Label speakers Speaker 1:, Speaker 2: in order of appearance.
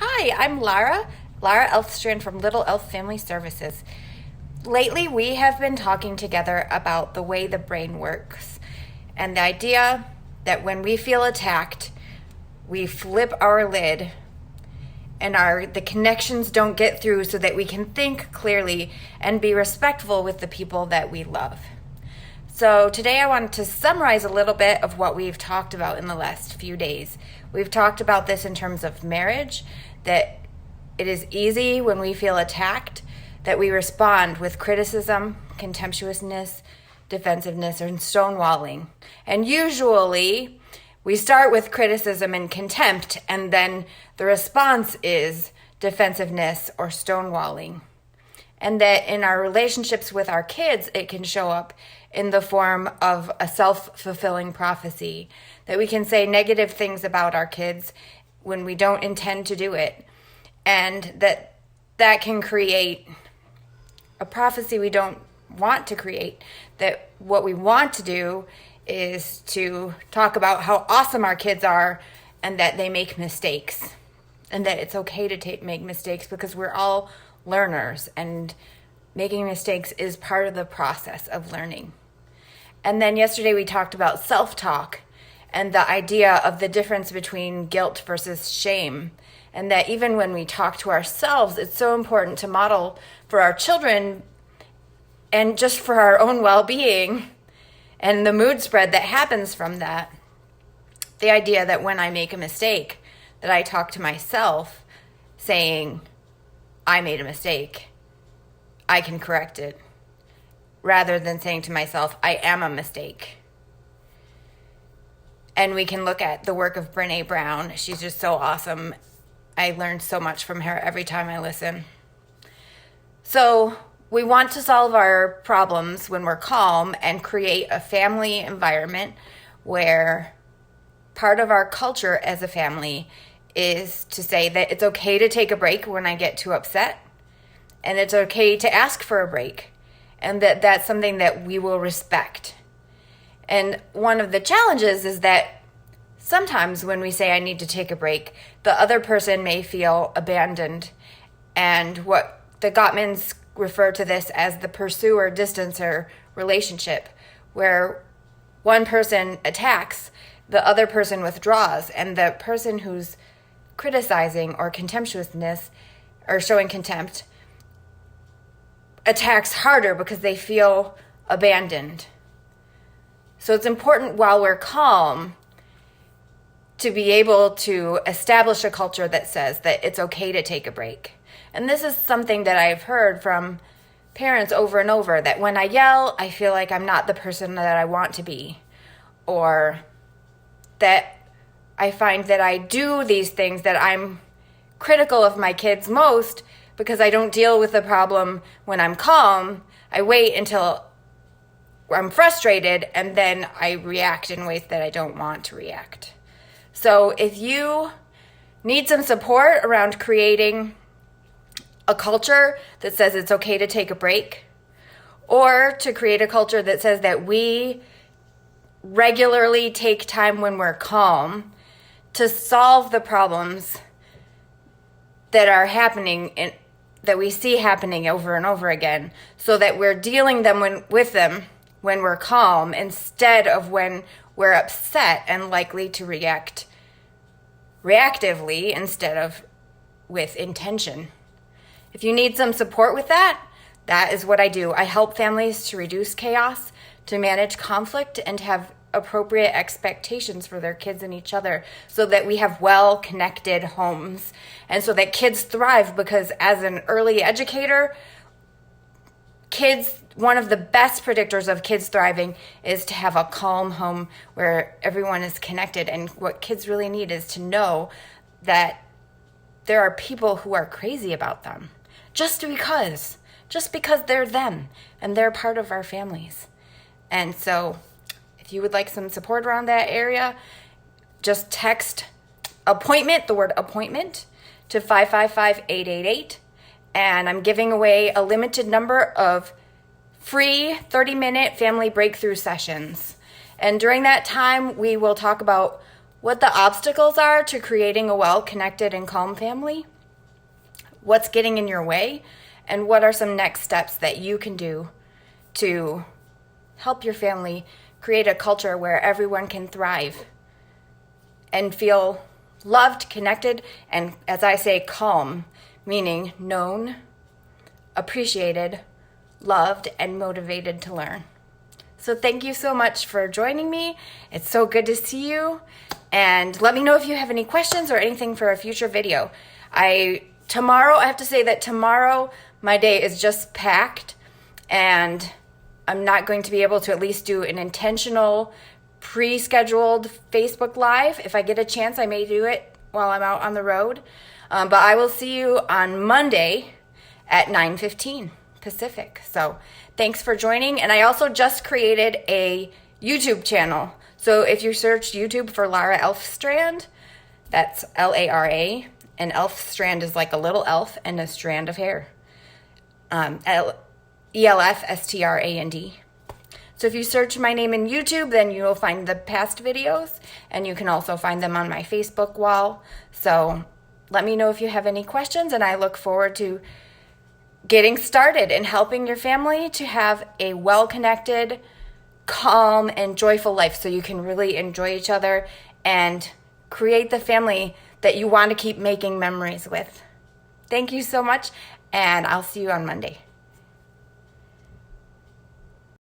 Speaker 1: Hi, I'm Lara Elfstrand from Little Elf Family Services. Lately, we have been talking together about the way the brain works and the idea that when we feel attacked, we flip our lid and the connections don't get through so that we can think clearly and be respectful with the people that we love. So today I wanted to summarize a little bit of what we've talked about in the last few days. We've talked about this in terms of marriage, that it is easy when we feel attacked that we respond with criticism, contemptuousness, defensiveness, and stonewalling. And usually we start with criticism and contempt, and then the response is defensiveness or stonewalling. And that in our relationships with our kids, it can show up in the form of a self-fulfilling prophecy, that we can say negative things about our kids when we don't intend to do it, and that can create a prophecy we don't want to create, that what we want to do is to talk about how awesome our kids are and that they make mistakes, and that it's okay to make mistakes because we're all learners, and making mistakes is part of the process of learning. And then yesterday we talked about self-talk and the idea of the difference between guilt versus shame, and that even when we talk to ourselves, it's so important to model for our children and just for our own well-being and the mood spread that happens from that. The idea that when I make a mistake, that I talk to myself saying, I made a mistake, I can correct it, rather than saying to myself, I am a mistake. And we can look at the work of Brené Brown. She's just so awesome. I learned so much from her every time I listen. So we want to solve our problems when we're calm and create a family environment where part of our culture as a family is to say that it's okay to take a break when I get too upset, and it's okay to ask for a break, and that's something that we will respect. And one of the challenges is that sometimes when we say I need to take a break, the other person may feel abandoned, and what the Gottmans refer to this as the pursuer-distancer relationship, where one person attacks, the other person withdraws, and the person who's criticizing or contemptuousness or showing contempt attacks harder because they feel abandoned. So it's important while we're calm to be able to establish a culture that says that it's okay to take a break. And this is something that I've heard from parents over and over, that when I yell, I feel like I'm not the person that I want to be, or that I find that I do these things that I'm critical of my kids most because I don't deal with the problem when I'm calm. I wait until I'm frustrated and then I react in ways that I don't want to react. So if you need some support around creating a culture that says it's okay to take a break, or to create a culture that says that we regularly take time when we're calm to solve the problems that are happening and that we see happening over and over again, so that we're dealing with them when we're calm instead of when we're upset and likely to react reactively instead of with intention. If you need some support with that, that is what I do. I help families to reduce chaos, to manage conflict, and have appropriate expectations for their kids and each other, so that we have well-connected homes and so that kids thrive. Because as an early educator, one of the best predictors of kids thriving is to have a calm home where everyone is connected. And what kids really need is to know that there are people who are crazy about them just because they're them and they're part of our families. And so if you would like some support around that area, just text appointment, the word appointment, to 555-888. And I'm giving away a limited number of free 30-minute family breakthrough sessions. And during that time, we will talk about what the obstacles are to creating a well-connected and calm family, what's getting in your way, and what are some next steps that you can do to help your family create a culture where everyone can thrive and feel loved, connected, and, as I say, calm, meaning known, appreciated, loved, and motivated to learn. So thank you so much for joining me. It's so good to see you. And let me know if you have any questions or anything for a future video. Tomorrow, I have to say that tomorrow my day is just packed, and I'm not going to be able to at least do an intentional pre-scheduled Facebook Live. If I get a chance, I may do it while I'm out on the road. But I will see you on Monday at 9:15 Pacific. So thanks for joining. And I also just created a YouTube channel. So if you search YouTube for Lara Elfstrand, that's Lara, and Elfstrand is like a little elf and a strand of hair. ELFSTRAND. So if you search my name in YouTube, then you will find the past videos, and you can also find them on my Facebook wall. So let me know if you have any questions, and I look forward to getting started and helping your family to have a well-connected, calm, and joyful life so you can really enjoy each other and create the family that you want to keep making memories with. Thank you so much, and I'll see you on Monday.